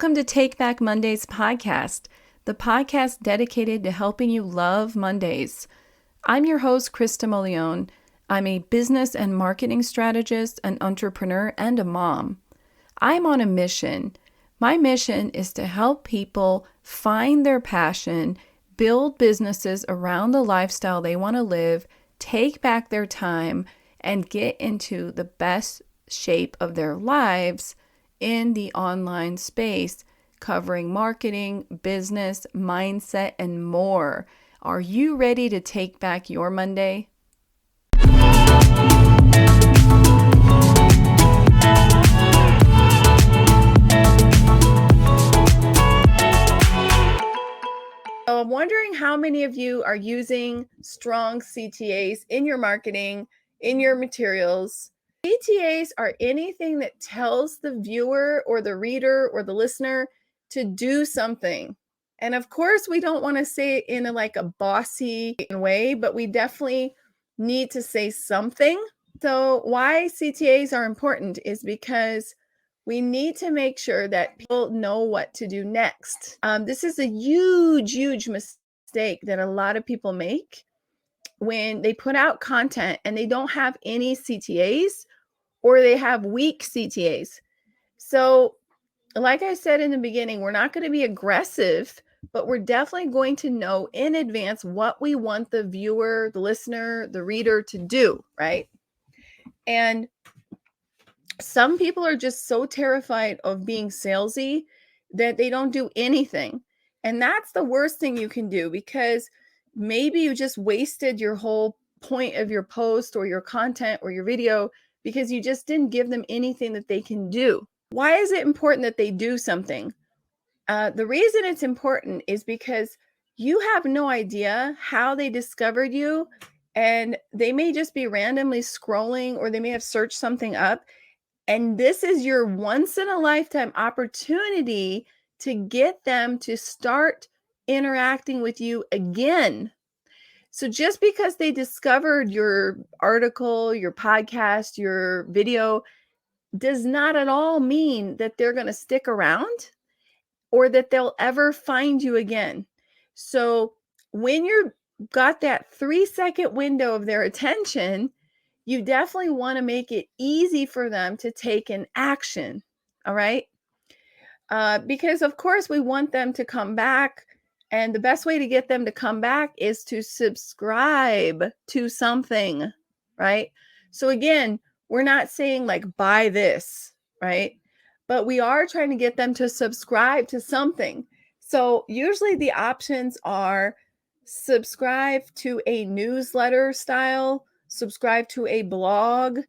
Welcome to Take Back Mondays podcast, the podcast dedicated to helping you love Mondays. I'm your host, Krista Molione. I'm a business and marketing strategist, an entrepreneur, and a mom. I'm on a mission. My mission is to help people find their passion, build businesses around the lifestyle they want to live, take back their time, and get into the best shape of their lives in the online space, covering marketing, business, mindset, and more. Are you ready to take back your Monday? So I'm wondering how many of you are using strong CTAs in your marketing, in your materials. CTAs are anything that tells the viewer or the reader or the listener to do something. And of course, we don't want to say it in a bossy way, but we definitely need to say something. So why CTAs are important is because we need to make sure that people know what to do next. This is a huge mistake that a lot of people make when they put out content and they don't have any CTAs, or they have weak CTAs. So, like I said in the beginning, we're not going to be aggressive, but we're definitely going to know in advance what we want the viewer, the listener, the reader to do, right? And some people are just so terrified of being salesy that they don't do anything. And that's the worst thing you can do, because maybe you just wasted your whole point of your post or your content or your video because you just didn't give them anything that they can do. Why is it important that they do something? The reason it's important is because you have no idea how they discovered you, and they may just be randomly scrolling, or they may have searched something up. And this is your once in a lifetime opportunity to get them to start interacting with you again. So just because they discovered your article, your podcast, your video, does not at all mean that they're going to stick around or that they'll ever find you again. So when you've got that 3-second window of their attention, you definitely want to make it easy for them to take an action. All right. Because of course we want them to come back. And the best way to get them to come back is to subscribe to something, right? So again, we're not saying buy this, right? But we are trying to get them to subscribe to something. So usually the options are subscribe to a newsletter style, subscribe to a blog,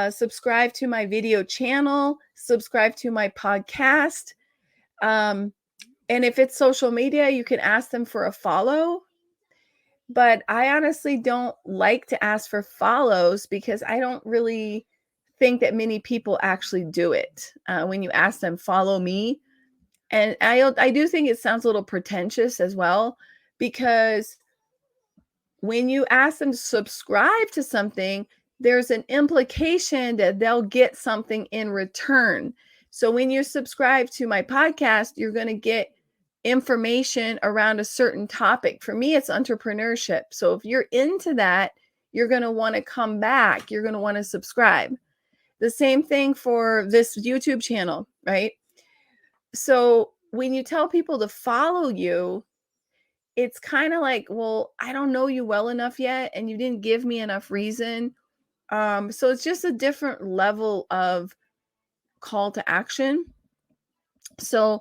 subscribe to my video channel, subscribe to my podcast. And if it's social media, you can ask them for a follow. But I honestly don't like to ask for follows because I don't really think that many people actually do it. When you ask them, follow me. And I do think it sounds a little pretentious as well, because when you ask them to subscribe to something, there's an implication that they'll get something in return. So when you subscribe to my podcast, you're going to get information around a certain topic. For me, it's entrepreneurship. So if you're into that, you're going to want to come back. You're going to want to subscribe. The same thing for this YouTube channel, right? So when you tell people to follow you, it's kind of like, well, I don't know you well enough yet, and you didn't give me enough reason. So it's just a different level of call to action. So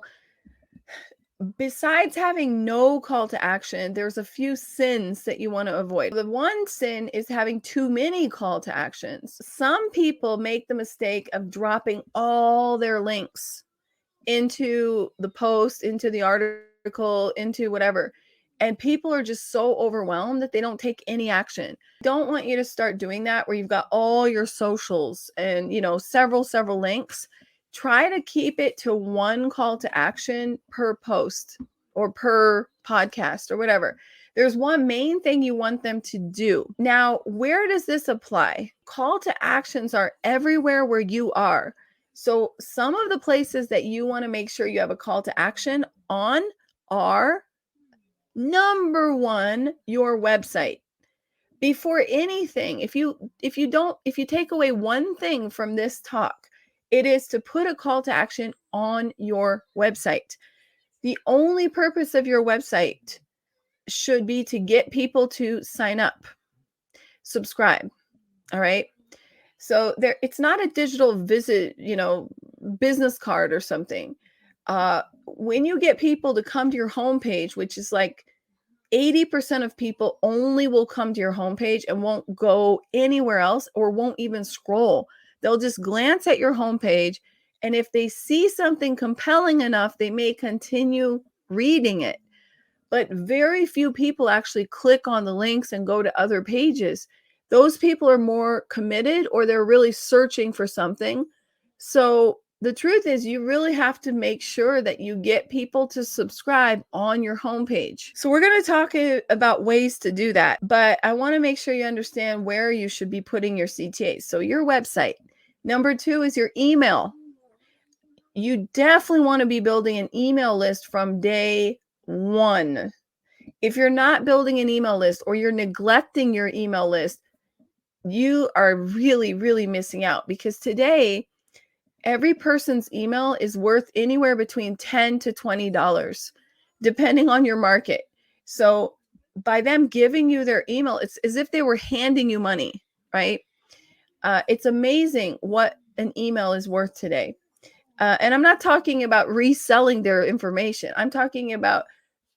besides having no call to action, there's a few sins that you want to avoid. The one sin is having too many call to actions. Some people make the mistake of dropping all their links into the post, into the article, into whatever. And people are just so overwhelmed that they don't take any action. Don't want you to start doing that where you've got all your socials and, several links. Try to keep it to one call to action per post or per podcast or whatever. There's one main thing you want them to do. Now, where does this apply? Call to actions are everywhere where you are. So some of the places that you want to make sure you have a call to action on are number one, your website. Before anything, if you take away one thing from this talk, it is to put a call to action on your website. The only purpose of your website should be to get people to sign up, subscribe. All right. So there, it's not a digital visit, business card or something. When you get people to come to your homepage, which is like 80% of people only will come to your homepage and won't go anywhere else or won't even scroll. They'll just glance at your homepage. And if they see something compelling enough, they may continue reading it. But very few people actually click on the links and go to other pages. Those people are more committed or they're really searching for something. So the truth is, you really have to make sure that you get people to subscribe on your homepage. So we're going to talk about ways to do that, but I want to make sure you understand where you should be putting your CTAs. So your website. Number two is your email. You definitely want to be building an email list from day one. If you're not building an email list or you're neglecting your email list, you are really, really missing out, because today, every person's email is worth anywhere between $10 to $20, depending on your market. So by them giving you their email, it's as if they were handing you money, right? It's amazing what an email is worth today. And I'm not talking about reselling their information. I'm talking about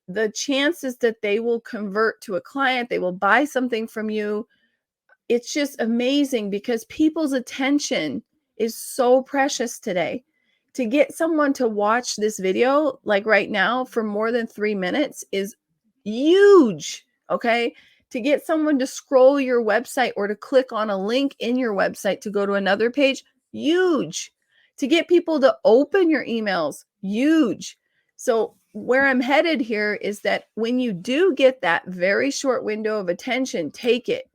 the chances that they will convert to a client, they will buy something from you. It's just amazing because people's attention is so precious today. To get someone to watch this video, like right now, for more than 3 minutes is huge. Okay. To get someone to scroll your website or to click on a link in your website to go to another page, huge. To get people to open your emails, huge. So, where I'm headed here is that when you do get that very short window of attention, take it.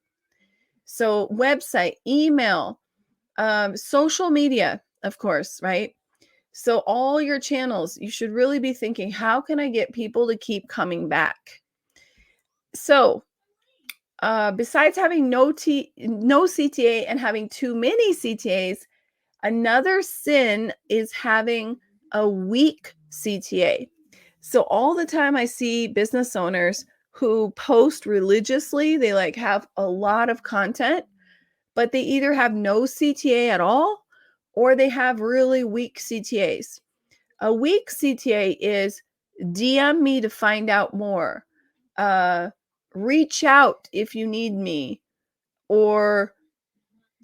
So, website, email, social media, of course, right? So, all your channels, you should really be thinking, how can I get people to keep coming back? So, besides having no CTA and having too many CTAs, another sin is having a weak CTA. So all the time I see business owners who post religiously, they like have a lot of content, but they either have no CTA at all or they have really weak CTAs. A weak CTA is DM me to find out more. Reach out if you need me, or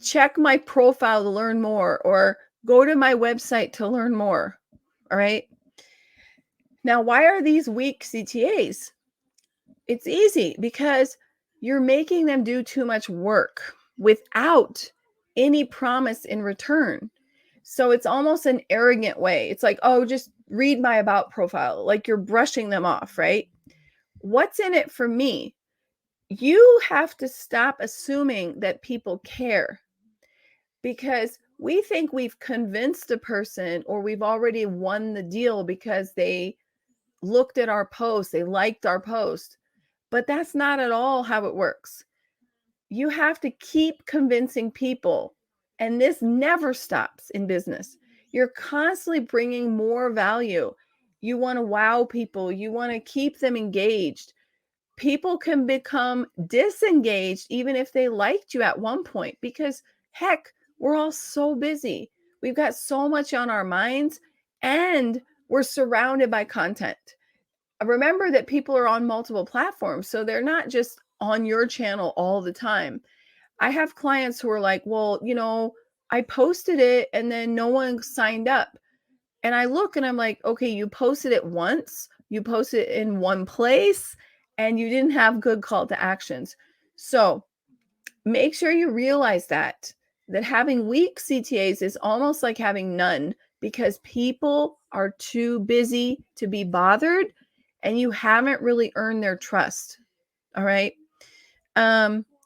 check my profile to learn more, or go to my website to learn more. All right. Now, why are these weak CTAs? It's easy because you're making them do too much work without any promise in return. So it's almost an arrogant way. It's like, oh, just read my about profile. Like you're brushing them off, right? What's in it for me? You have to stop assuming that people care, because we think we've convinced a person or we've already won the deal because they looked at our post, they liked our post. But that's not at all how it works. You have to keep convincing people, and this never stops in business. You're constantly bringing more value. You want to wow people, you want to keep them engaged. People can become disengaged even if they liked you at one point, because heck, we're all so busy. We've got so much on our minds and we're surrounded by content. Remember that people are on multiple platforms, so they're not just on your channel all the time. I have clients who are like, well, I posted it and then no one signed up. And I look and I'm like, okay, you posted it once, you posted it in one place, and you didn't have good call to actions. So make sure you realize that having weak CTAs is almost like having none, because people are too busy to be bothered and you haven't really earned their trust. All right.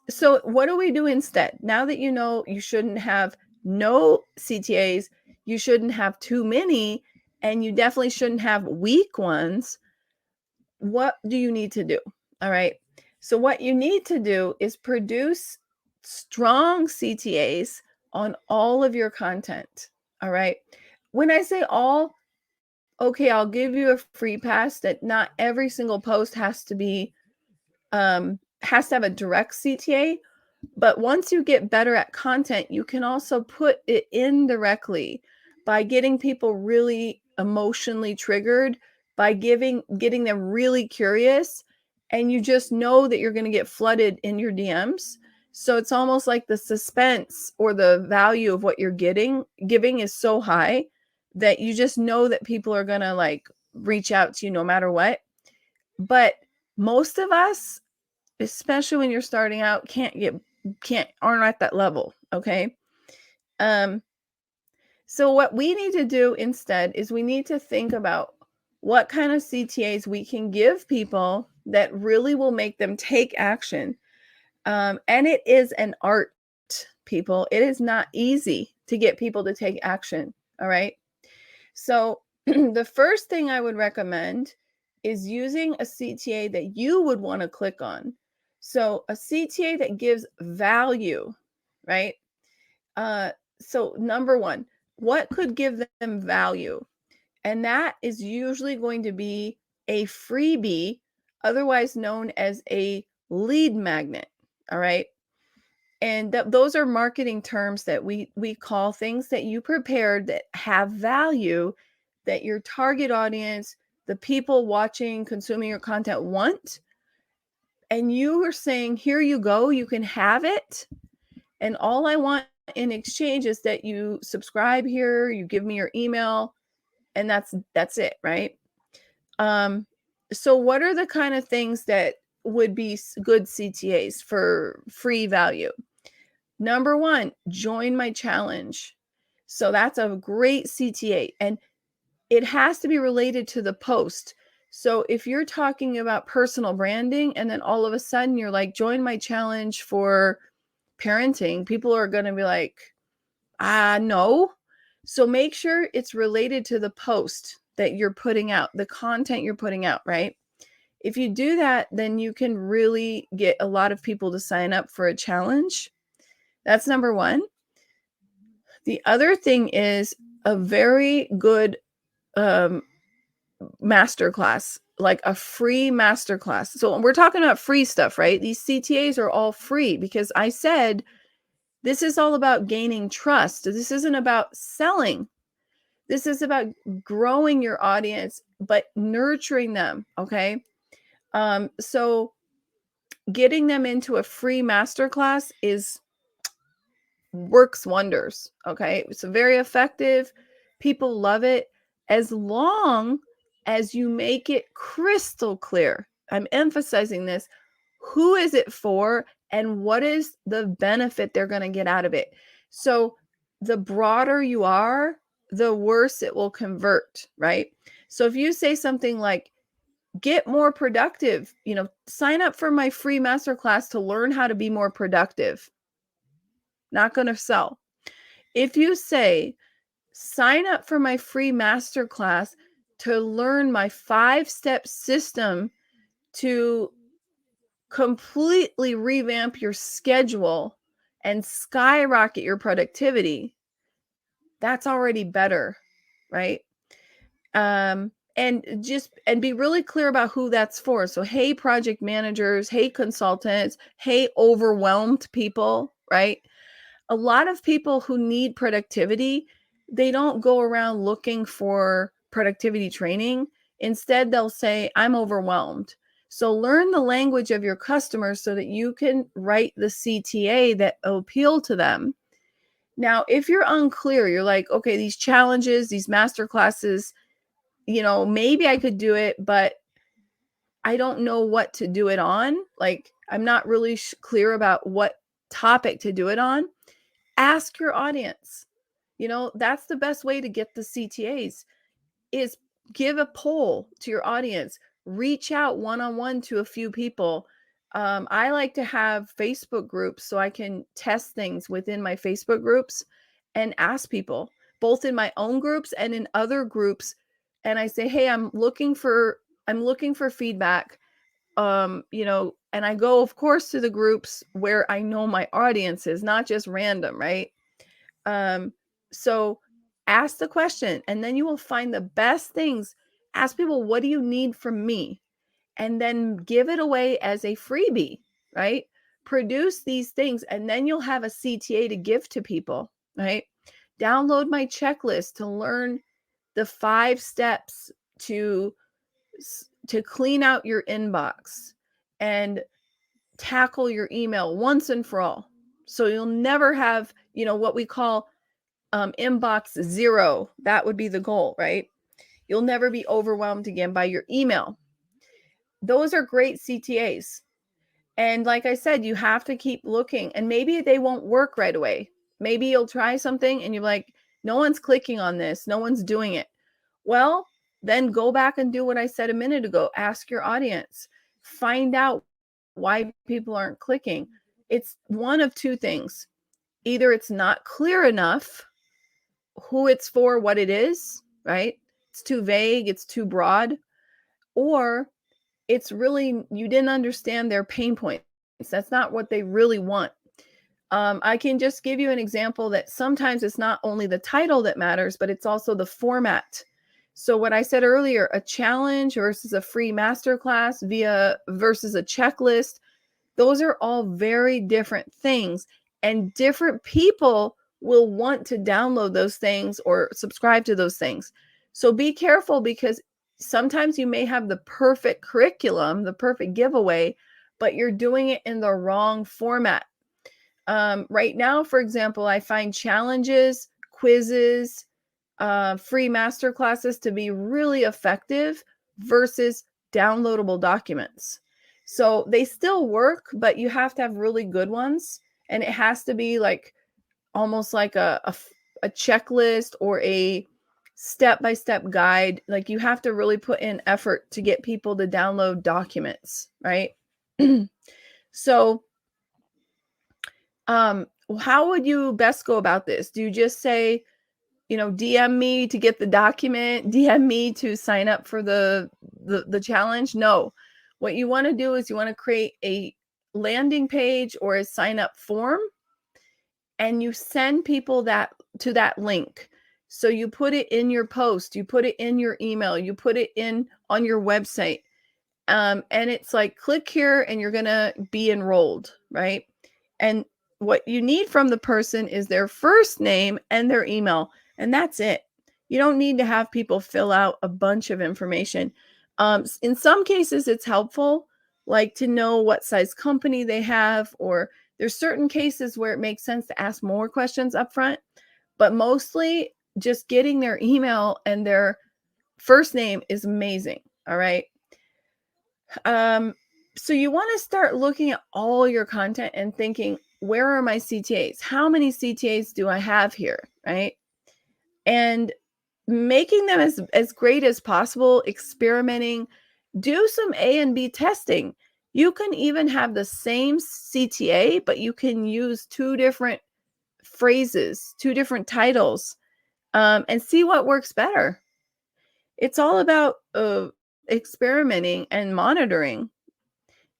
So what do we do instead? Now that you know you shouldn't have no CTAs, You shouldn't have too many, and you definitely shouldn't have weak ones. What do you need to do? All right. So, what you need to do is produce strong CTAs on all of your content. All right. When I say all, okay, I'll give you a free pass that not every single post has to have a direct CTA, but once you get better at content, you can also put it indirectly by getting people really emotionally triggered, by getting them really curious, and you just know that you're going to get flooded in your DMs. So it's almost like the suspense or the value of what you're giving is so high that you just know that people are going to like reach out to you no matter what. But most of us, especially when you're starting out, aren't at that level. Okay. Um, so what we need to do instead is we need to think about what kind of CTAs we can give people that really will make them take action. And it is an art, people. It is not easy to get people to take action. All right. So the first thing I would recommend is using a CTA that you would want to click on. So a CTA that gives value, right? So number one, what could give them value? And that is usually going to be a freebie, otherwise known as a lead magnet. All right. And those are marketing terms that we call things that you prepared that have value, that your target audience, the people watching, consuming your content want. And you are saying, here you go, you can have it. And all I want in exchange is that you subscribe here, you give me your email, and that's it, right? So what are the kind of things that would be good CTAs for free value? Number one, join my challenge. So that's a great CTA, and it has to be related to the post. So if you're talking about personal branding and then all of a sudden you're like, join my challenge for parenting, people are going to be like, no. So make sure it's related to the post that you're putting out, the content you're putting out, right? If you do that, then you can really get a lot of people to sign up for a challenge. That's number one. The other thing is a very good masterclass, like a free masterclass. So we're talking about free stuff, right? These CTAs are all free because I said this is all about gaining trust. This isn't about selling. This is about growing your audience, but nurturing them. Okay. So getting them into a free masterclass works wonders. Okay. It's very effective. People love it as long as you make it crystal clear. I'm emphasizing this. Who is it for and what is the benefit they're going to get out of it? So the broader you are, the worse it will convert, right? So if you say something like, get more productive, sign up for my free masterclass to learn how to be more productive, not going to sell. If you say, sign up for my free masterclass to learn my 5-step system to completely revamp your schedule and skyrocket your productivity, that's already better, right? And be really clear about who that's for. So, hey, project managers, hey, consultants, hey, overwhelmed people, right? A lot of people who need productivity, they don't go around looking for productivity training. Instead, they'll say, I'm overwhelmed. So learn the language of your customers so that you can write the CTA that appeal to them. Now, if you're unclear, you're like, okay, these challenges, these master classes, maybe I could do it, but I don't know what to do it on. Like, I'm not really clear about what topic to do it on. Ask your audience. That's the best way to get the CTAs is give a poll to your audience, reach out one-on-one to a few people. I like to have Facebook groups so I can test things within my Facebook groups and ask people. both in my own groups and in other groups. And I say, hey, I'm looking for feedback. And I go, of course, to the groups where I know my audience is, not just random, right? So ask the question, and then you will find the best things. Ask people, what do you need from me? And then give it away as a freebie, right? Produce these things, and then you'll have a CTA to give to people, right? Download my checklist to learn the 5 steps to clean out your inbox and tackle your email once and for all. So you'll never have, what we call inbox zero. That would be the goal, right? You'll never be overwhelmed again by your email. Those are great CTAs. And like I said, you have to keep looking, and maybe they won't work right away. Maybe you'll try something and you're like, no one's clicking on this. No one's doing it. Well, then go back and do what I said a minute ago. Ask your audience. Find out why people aren't clicking. It's one of two things. Either it's not clear enough who it's for, what it is, right? It's too vague, it's too broad, or it's really, you didn't understand their pain points. That's not what they really want. I can just give you an example that sometimes it's not only the title that matters, but it's also the format. So what I said earlier, a challenge versus a free masterclass versus a checklist, those are all very different things, and different people will want to download those things or subscribe to those things. So be careful, because sometimes you may have the perfect curriculum, the perfect giveaway, but you're doing it in the wrong format. Right now, for example, I find challenges, quizzes, free master classes to be really effective versus downloadable documents. So they still work, but you have to have really good ones. And it has to be like almost like a checklist or a step-by-step guide. Like you have to really put in effort to get people to download documents, right? So how would you best go about this? Do you just say, DM me to get the document, DM me to sign up for the challenge? No. What you want to do is you want to create a landing page or a sign up form, and you send people to that link. So you put it in your post, you put it in your email, you put it in on your website. And it's like, click here and you're going to be enrolled, right? And what you need from the person is their first name and their email, and that's it. You don't need to have people fill out a bunch of information. In some cases, it's helpful, like to know what size company they have, or there's certain cases where it makes sense to ask more questions up front, but mostly just getting their email and their first name is amazing. All right. So you want to start looking at all your content and thinking, where are my CTAs? How many CTAs do I have here? Right. And making them as great as possible, experimenting, do some A and B testing. You can even have the same CTA, but you can use 2 different phrases, 2 different titles, and see what works better. It's all about experimenting and monitoring.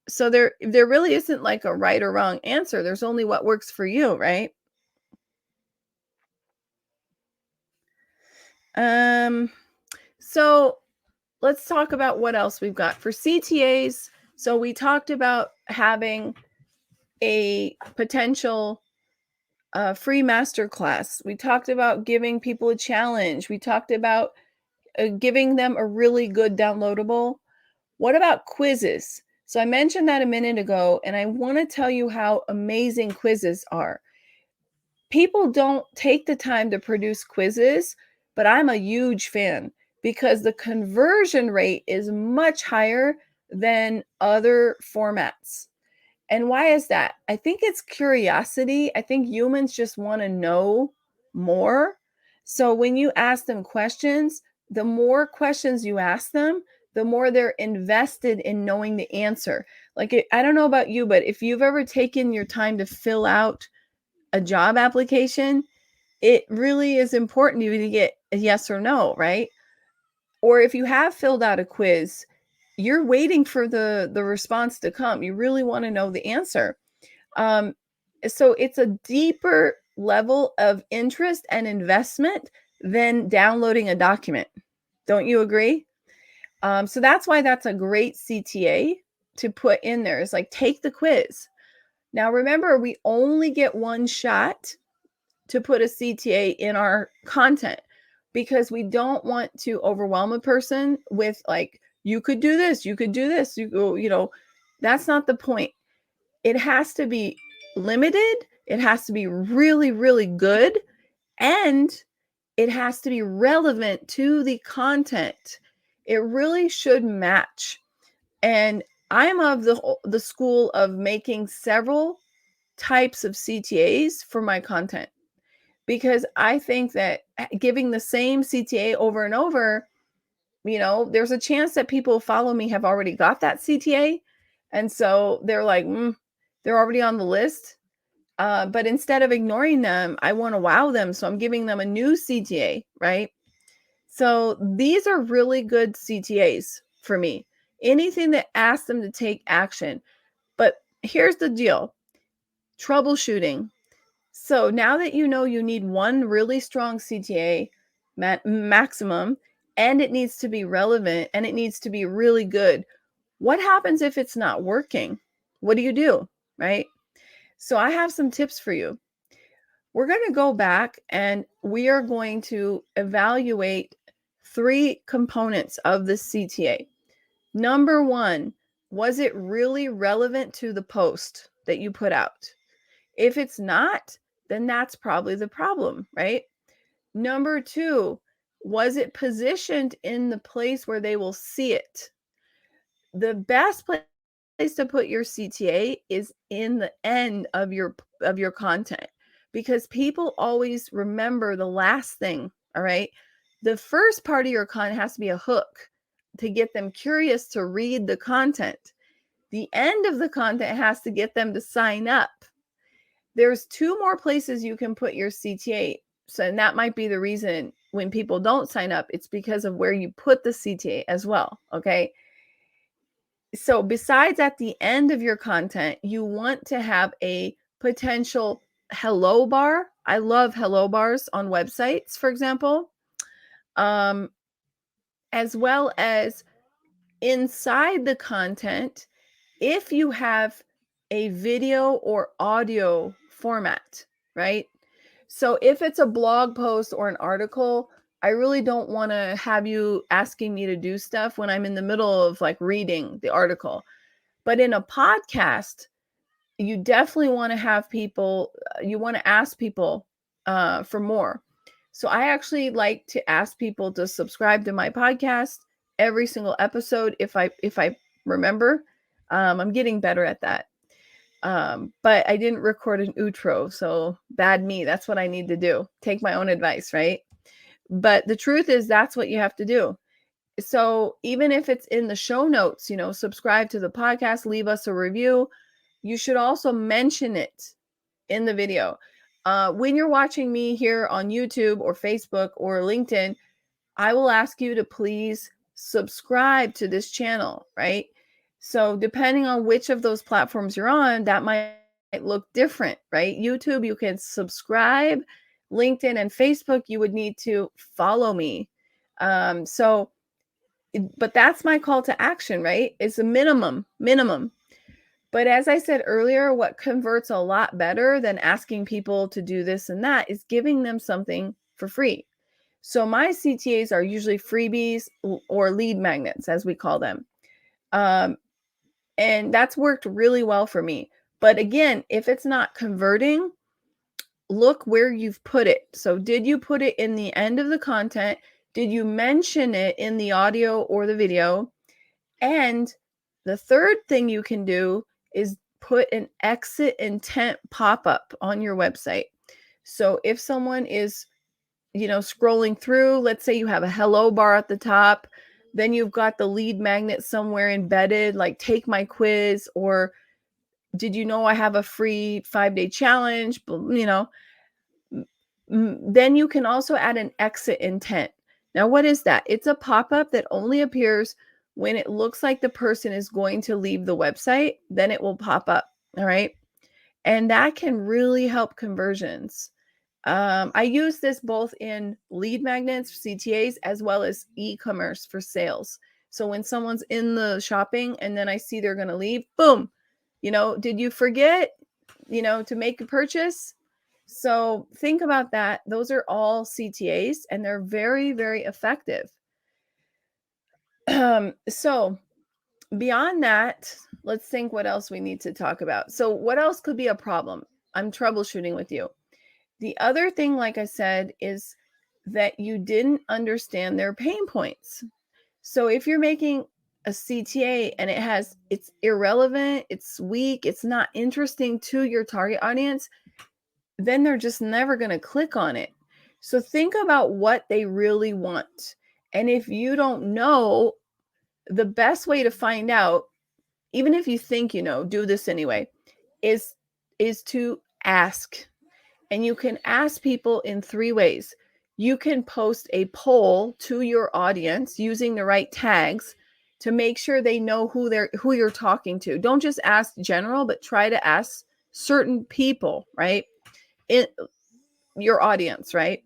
So there really isn't like a right or wrong answer. There's only what works for you, right? So let's talk about what else we've got for CTAs. So we talked about having a potential free masterclass. We talked about giving people a challenge. We talked about giving them a really good downloadable. What about quizzes? So I mentioned that a minute ago, and I want to tell you how amazing quizzes are. People don't take the time to produce quizzes, but I'm a huge fan because the conversion rate is much higher than other formats. And why is that? I think it's curiosity. I think humans just want to know more. So when you ask them questions, the more questions you ask them, the more they're invested in knowing the answer. Like, I don't know about you, but if you've ever taken your time to fill out a job application, it really is important to you to get a yes or no, right? Or if you have filled out a quiz, you're waiting for the response to come. You really want to know the answer. Um, so it's a deeper level of interest and investment than downloading a document. Don't you agree? So that's why that's a great CTA to put in there. Is like, take the quiz. Now remember, we only get one shot to put a CTA in our content because we don't want to overwhelm a person with like, you could do this, you could do this, that's not the point. It has to be limited, it has to be really, really good, and it has to be relevant to the content. It really should match. And I'm of the school of making several types of CTAs for my content because I think that giving the same CTA over and over, there's a chance that people who follow me have already got that CTA. And so they're like, they're already on the list. But instead of ignoring them, I want to wow them. So I'm giving them a new CTA, right? So these are really good CTAs for me. Anything that asks them to take action. But here's the deal: troubleshooting. So now that you know you need one really strong CTA maximum, and it needs to be relevant and it needs to be really good, what happens if it's not working? What do you do? Right? So I have some tips for you. We're going to go back and we are going to evaluate 3 components of the CTA. Number 1, was it really relevant to the post that you put out? If it's not, then that's probably the problem, right? Number 2, was it positioned in the place where they will see it? The best place to put your CTA is in the end of your content because people always remember the last thing, all right? The first part of your content has to be a hook to get them curious to read the content. The end of the content has to get them to sign up. There's 2 more places you can put your CTA. So, and that might be the reason when people don't sign up, it's because of where you put the CTA as well, okay? So besides at the end of your content, you want to have a potential hello bar. I love hello bars on websites, for example, um, as well as inside the content, if you have a video or audio format, right? So if it's a blog post or an article, I really don't want to have you asking me to do stuff when I'm in the middle of like reading the article. But in a podcast, you definitely want to have people, you want to ask people for more. So I actually like to ask people to subscribe to my podcast every single episode if I remember. I'm getting better at that. But I didn't record an outro, so bad me. That's what I need to do. Take my own advice, right? But the truth is that's what you have to do. So even if it's in the show notes, subscribe to the podcast, leave us a review. You should also mention it in the video. When you're watching me here on YouTube or Facebook or LinkedIn, I will ask you to please subscribe to this channel, right? So depending on which of those platforms you're on, that might look different, right? YouTube, you can subscribe. LinkedIn and Facebook, you would need to follow me. But that's my call to action, right? It's a minimum. But as I said earlier, what converts a lot better than asking people to do this and that is giving them something for free. So my CTAs are usually freebies or lead magnets, as we call them. And that's worked really well for me. But again, if it's not converting, look where you've put it. So did you put it in the end of the content? Did you mention it in the audio or the video? And the third thing you can do is put an exit intent pop-up on your website. So if someone is, scrolling through, let's say you have a hello bar at the top, then you've got the lead magnet somewhere embedded, like take my quiz, or did you know I have a free 5-day challenge? Then you can also add an exit intent. Now, what is that? It's a pop-up that only appears when it looks like the person is going to leave the website, then it will pop up. All right. And that can really help conversions. I use this both in lead magnets, CTAs, as well as e-commerce for sales. So when someone's in the shopping and then I see they're going to leave, boom, did you forget, to make a purchase? So think about that. Those are all CTAs and they're very, very effective. So beyond that, let's think what else we need to talk about. So what else could be a problem? I'm troubleshooting with you. The other thing, like I said, is that you didn't understand their pain points. So if you're making a CTA and it's irrelevant, it's weak, it's not interesting to your target audience, then they're just never going to click on it. So think about what they really want. And if you don't know, the best way to find out, even if you think do this anyway, is to ask. And you can ask people in 3 ways. You can post a poll to your audience using the right tags to make sure they know who you're talking to. Don't just ask general, but try to ask certain people, right? In your audience, right?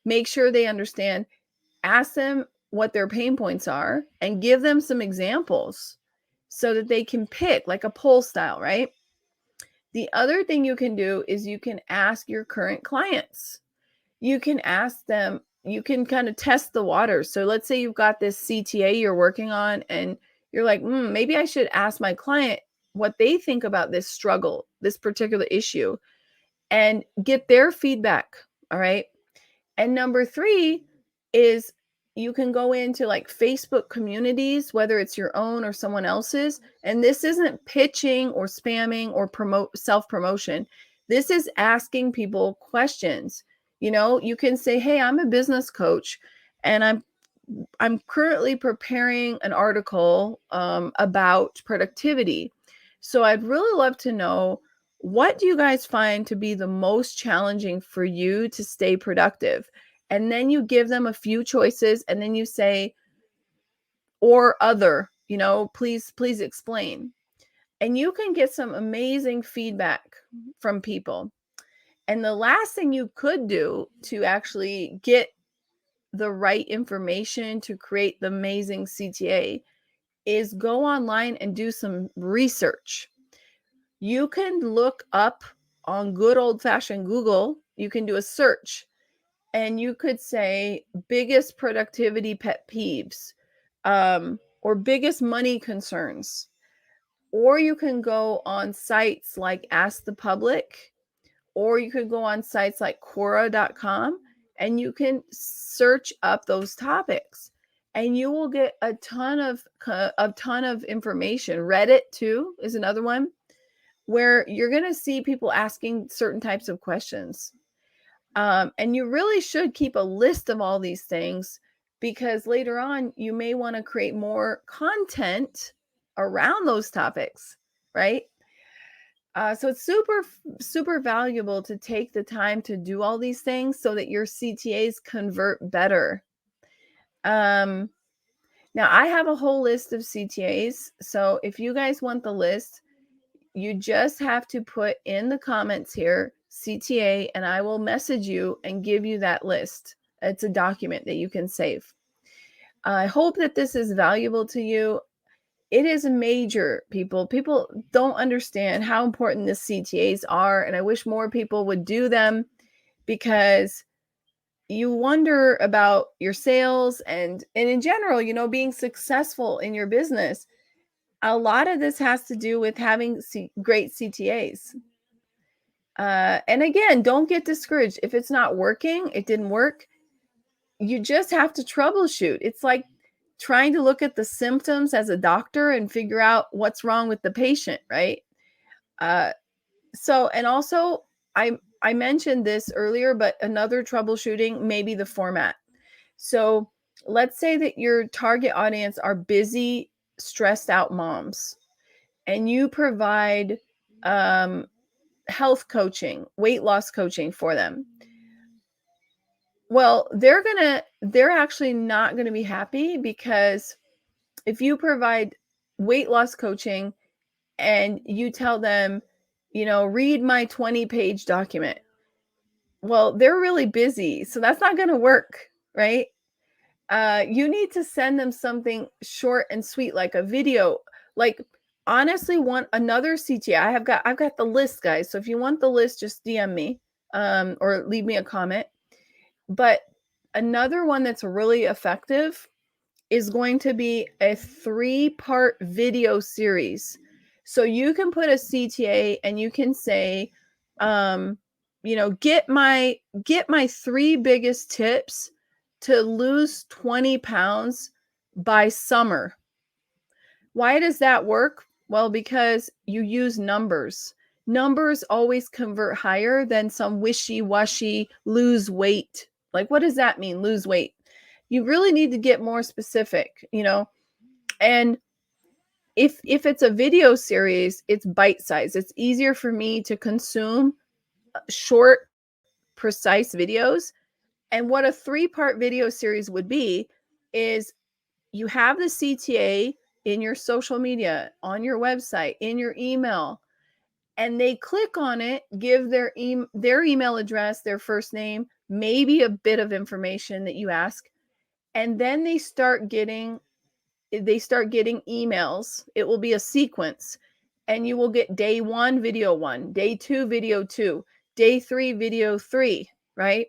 Make sure they understand. Ask them what their pain points are and give them some examples so that they can pick, like a poll style, right? The other thing you can do is you can ask your current clients. You can ask them, you can kind of test the waters. So let's say you've got this CTA you're working on and you're like, maybe I should ask my client what they think about this struggle, this particular issue, and get their feedback. All right. And number 3 is you can go into like Facebook communities, whether it's your own or someone else's. And this isn't pitching or spamming or self-promotion. This is asking people questions. You can say, hey, I'm a business coach and I'm currently preparing an article about productivity. So I'd really love to know, what do you guys find to be the most challenging for you to stay productive? And then you give them a few choices and then you say, or other, please explain. And you can get some amazing feedback from people. And the last thing you could do to actually get the right information to create the amazing CTA is go online and do some research. You can look up on good old-fashioned Google, you can do a search and you could say biggest productivity pet peeves, or biggest money concerns. Or you can go on sites like Ask the Public, or you could go on sites like Quora.com and you can search up those topics and you will get a ton of information. Reddit too is another one where you're going to see people asking certain types of questions. And you really should keep a list of all these things because later on you may want to create more content around those topics, right? So it's super, super valuable to take the time to do all these things so that your CTAs convert better. Now, I have a whole list of CTAs. So if you guys want the list, you just have to put in the comments here, CTA, and I will message you and give you that list. It's a document that you can save. I hope that this is valuable to you. It is major, people. People don't understand how important the CTAs are, and I wish more people would do them because you wonder about your sales and in general, being successful in your business. A lot of this has to do with having great CTAs. And again, don't get discouraged. If it's not working, it didn't work. You just have to troubleshoot. It's like trying to look at the symptoms as a doctor and figure out what's wrong with the patient, right? And also I mentioned this earlier, but another troubleshooting may be the format. So let's say that your target audience are busy, stressed out moms, and you provide health coaching, weight loss coaching for them. Well, they're actually not gonna be happy because if you provide weight loss coaching and you tell them, read my 20-page document. Well, they're really busy, so that's not gonna work, right? You need to send them something short and sweet, like a video. Like, honestly, want another CTA. I've got the list, guys. So if you want the list, just DM me, or leave me a comment. But another one that's really effective is going to be a 3-part video series. So you can put a CTA and you can say, get my 3 biggest tips to lose 20 pounds by summer. Why does that work? Well, because you use numbers. Numbers always convert higher than some wishy-washy lose weight. Like, what does that mean, lose weight? You really need to get more specific. And if it's a video series, it's bite size. It's easier for me to consume short, precise videos. And what a 3-part video series would be is you have the CTA in your social media, on your website, in your email, and they click on it, give their email address, their first name, maybe a bit of information that you ask, and then they start getting emails. It will be a sequence, and you will get day 1 video 1, day 2 video 2, day 3 video 3, right?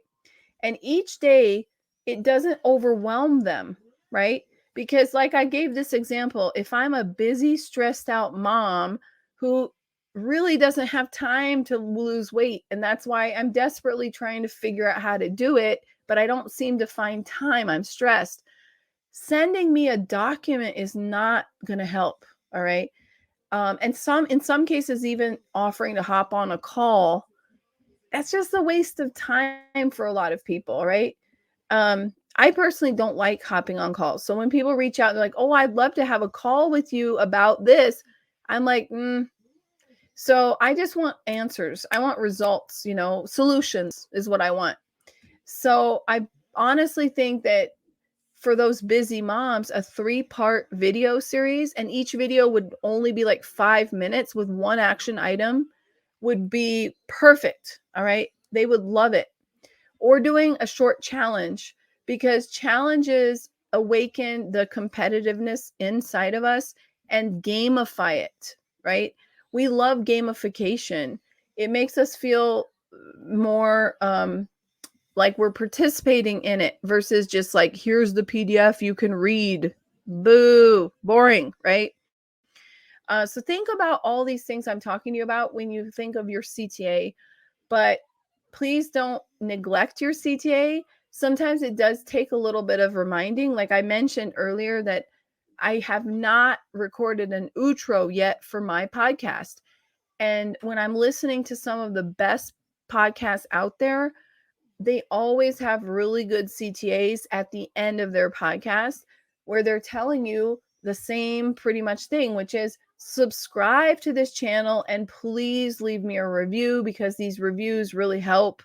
And each day it doesn't overwhelm them, right? Because, like I gave this example, if I'm a busy, stressed out mom who really doesn't have time to lose weight, and that's why I'm desperately trying to figure out how to do it, but I don't seem to find time, I'm stressed. Sending me a document is not going to help. All right. And in some cases, even offering to hop on a call, that's just a waste of time for a lot of people, right? I personally don't like hopping on calls. So when people reach out, they're like, "Oh, I'd love to have a call with you about this." I'm like, So I just want answers. I want results, solutions is what I want. So I honestly think that for those busy moms, a 3-part video series, and each video would only be like 5 minutes with one action item, would be perfect. All right. They would love it. Or doing a short challenge, because challenges awaken the competitiveness inside of us and gamify it, right? We love gamification. It makes us feel more like we're participating in it versus just like, here's the PDF you can read. Boo, boring, right? So think about all these things I'm talking to you about when you think of your CTA, but please don't neglect your CTA. Sometimes it does take a little bit of reminding. Like I mentioned earlier, that I have not recorded an outro yet for my podcast. And when I'm listening to some of the best podcasts out there, they always have really good CTAs at the end of their podcast where they're telling you the same pretty much thing, which is subscribe to this channel and please leave me a review because these reviews really help.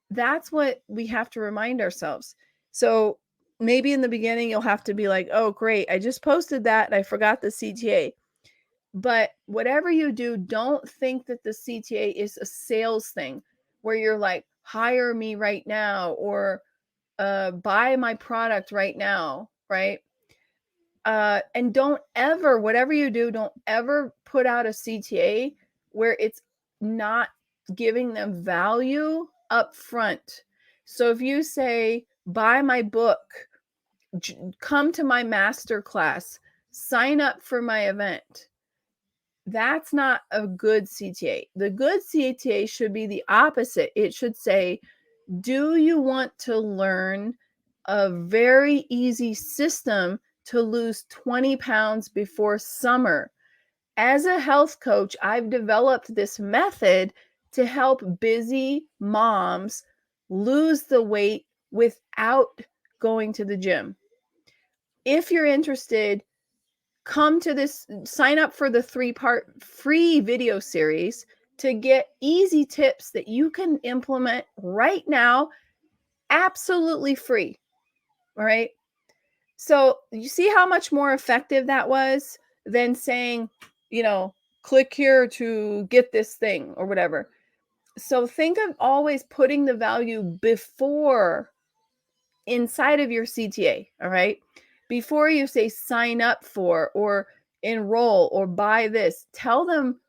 That's what we have to remind ourselves. So maybe in the beginning, you'll have to be like, oh, great, I just posted that and I forgot the CTA. But whatever you do, don't think that the CTA is a sales thing where you're like, hire me right now, or buy my product right now, right? And don't ever, whatever you do, don't ever put out a CTA where it's not giving them value up front. So if you say, buy my book, come to my master class, sign up for my event, that's not a good CTA. The good CTA should be the opposite. It should say, do you want to learn a very easy system to lose 20 pounds before summer? As a health coach, I've developed this method to help busy moms lose the weight without going to the gym. If you're interested, sign up for the 3-part free video series to get easy tips that you can implement right now absolutely free. All right. So you see how much more effective that was than saying, you know, click here to get this thing or whatever. So think of always putting the value before inside of your CTA, all right? Before you say sign up for or enroll or buy this, tell them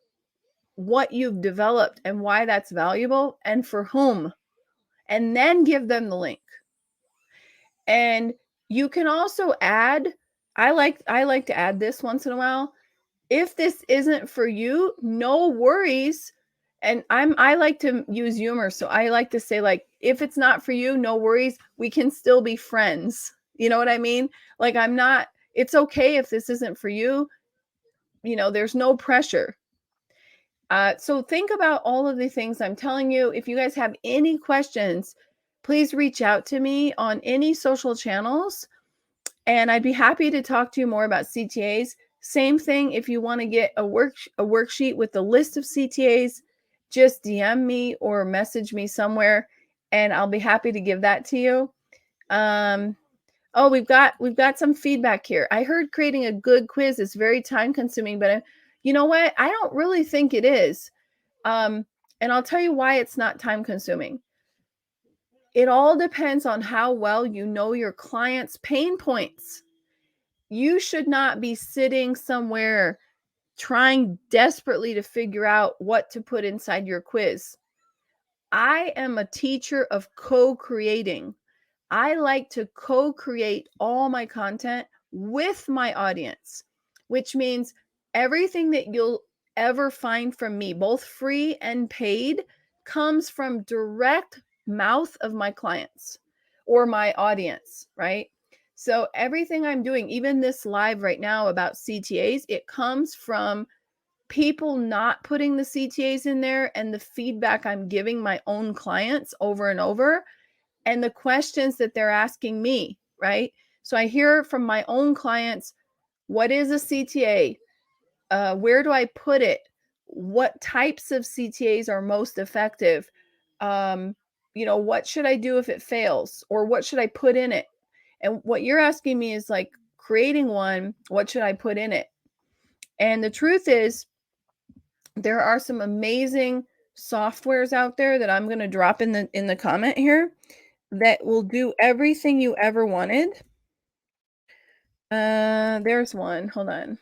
what you've developed and why that's valuable and for whom, and then give them the link. And you can also add, I like to add this once in a while. If this isn't for you, no worries. And I like to use humor. So I like to say, like, if it's not for you, no worries. We can still be friends. You know what I mean? Like, it's okay if this isn't for you. There's no pressure. So think about all of the things I'm telling you. If you guys have any questions, please reach out to me on any social channels. And I'd be happy to talk to you more about CTAs. Same thing, if you want to get a worksheet with a list of CTAs, just DM me or message me somewhere, and I'll be happy to give that to you. Oh, we've got some feedback here. I heard creating a good quiz is very time consuming, but you know what? I don't really think it is. And I'll tell you why it's not time consuming. It all depends on how well you know your client's pain points. You should not be sitting somewhere trying desperately to figure out what to put inside your quiz. I am a teacher of co-creating. I like to co-create all my content with my audience, which means everything that you'll ever find from me, both free and paid, comes from direct mouth of my clients or my audience, right? So everything I'm doing, even this live right now about CTAs, it comes from people not putting the CTAs in there and the feedback I'm giving my own clients over and over and the questions that they're asking me, right? So I hear from my own clients, what is a CTA? Where do I put it? What types of CTAs are most effective? What should I do if it fails? Or what should I put in it? And what you're asking me is like creating one, what should I put in it? And the truth is, there are some amazing softwares out there that I'm going to drop in the comment here that will do everything you ever wanted. There's one. Hold on.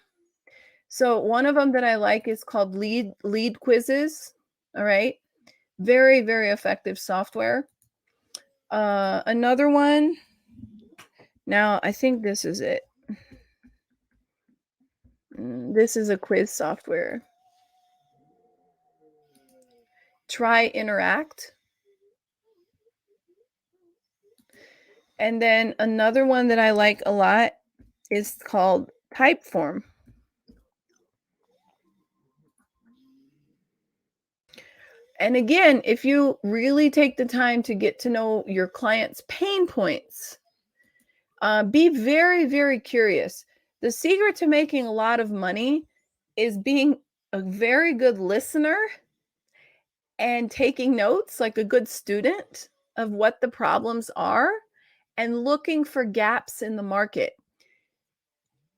So one of them that I like is called Lead Quizzes. All right. Very, very effective software. Another one. Now, I think this is it. This is a quiz software. Try Interact. And then another one that I like a lot is called Typeform. And again, if you really take the time to get to know your client's pain points, be very, very curious. The secret to making a lot of money is being a very good listener and taking notes like a good student of what the problems are and looking for gaps in the market.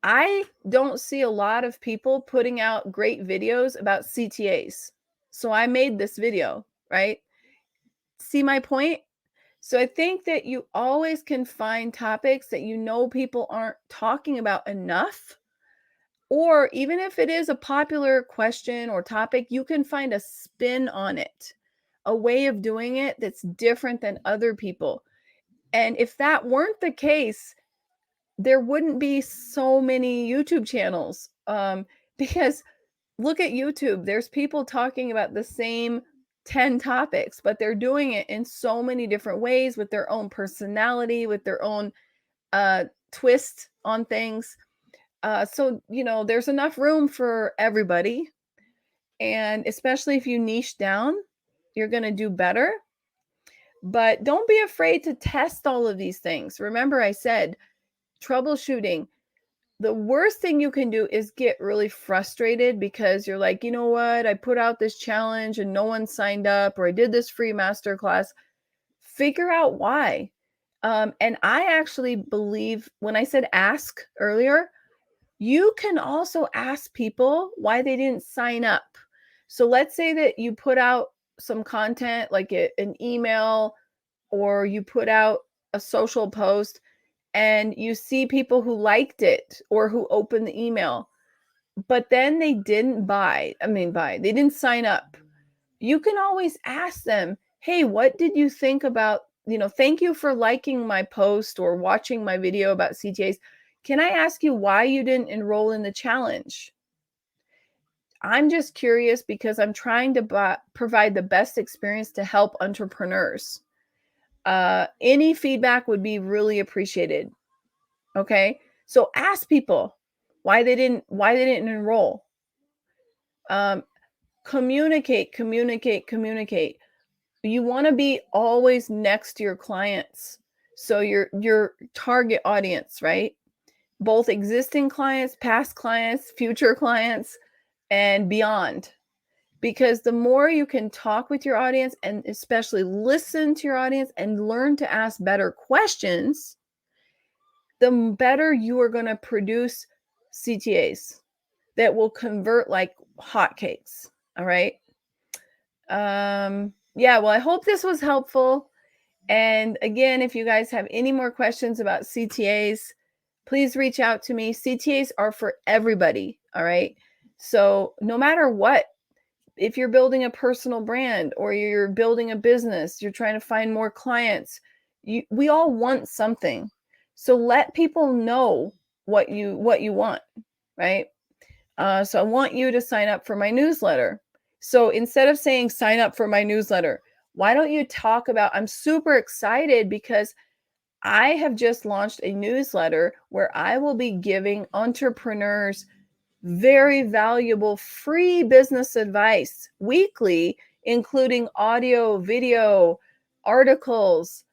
I don't see a lot of people putting out great videos about CTAs. So I made this video, right? See my point? So I think that you always can find topics that people aren't talking about enough. Or even if it is a popular question or topic, you can find a spin on it, a way of doing it that's different than other people. And if that weren't the case, there wouldn't be so many YouTube channels. Because look at YouTube, there's people talking about the same 10 topics, but they're doing it in so many different ways with their own personality, with their own twist on things. So, there's enough room for everybody. And especially if you niche down, you're going to do better. But don't be afraid to test all of these things. Remember, I said troubleshooting. The worst thing you can do is get really frustrated because you're like, you know what? I put out this challenge and no one signed up, or I did this free masterclass. Figure out why. And I actually believe when I said ask earlier, you can also ask people why they didn't sign up. So let's say that you put out some content like an email or you put out a social post and you see people who liked it or who opened the email, but then they didn't they didn't sign up. You can always ask them, "Hey, what did you think about, thank you for liking my post or watching my video about CTAs. Can I ask you why you didn't enroll in the challenge? I'm just curious because I'm trying to provide the best experience to help entrepreneurs. Any feedback would be really appreciated." Okay? So ask people why they didn't enroll. Um, communicate, communicate, communicate. You want to be always next to your clients. So your target audience, right? Both existing clients, past clients, future clients, and beyond. Because the more you can talk with your audience and especially listen to your audience and learn to ask better questions, the better you are going to produce CTAs that will convert like hotcakes. All right. Yeah, well, I hope this was helpful. And again, if you guys have any more questions about CTAs, please reach out to me. CTAs are for everybody. All right. So no matter what, if you're building a personal brand or you're building a business, you're trying to find more clients, we all want something. So let people know what you want, right? So I want you to sign up for my newsletter. So instead of saying sign up for my newsletter, why don't you talk about, I'm super excited because I have just launched a newsletter where I will be giving entrepreneurs very valuable free business advice weekly, including audio, video, articles,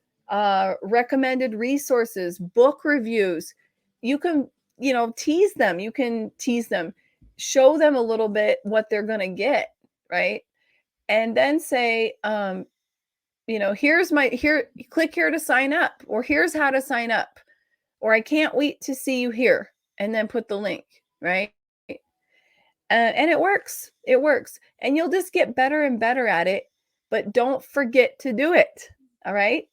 recommended resources, book reviews. You can, tease them. You can tease them, show them a little bit what they're going to get, right? And then say, click here to sign up, or here's how to sign up, or I can't wait to see you here, and then put the link, right? And it works. It works. And you'll just get better and better at it. But don't forget to do it. All right.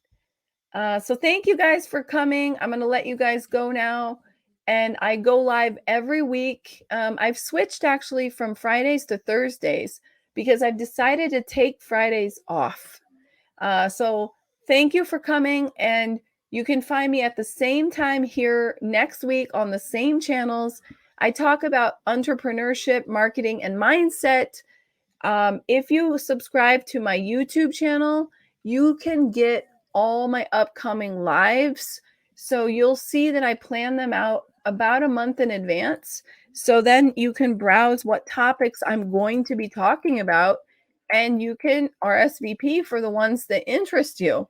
So thank you guys for coming. I'm going to let you guys go now. And I go live every week. I've switched actually from Fridays to Thursdays because I've decided to take Fridays off. So thank you for coming. And you can find me at the same time here next week on the same channels. I talk about entrepreneurship, marketing, and mindset. If you subscribe to my YouTube channel, you can get all my upcoming lives. So you'll see that I plan them out about a month in advance. So then you can browse what topics I'm going to be talking about and you can RSVP for the ones that interest you.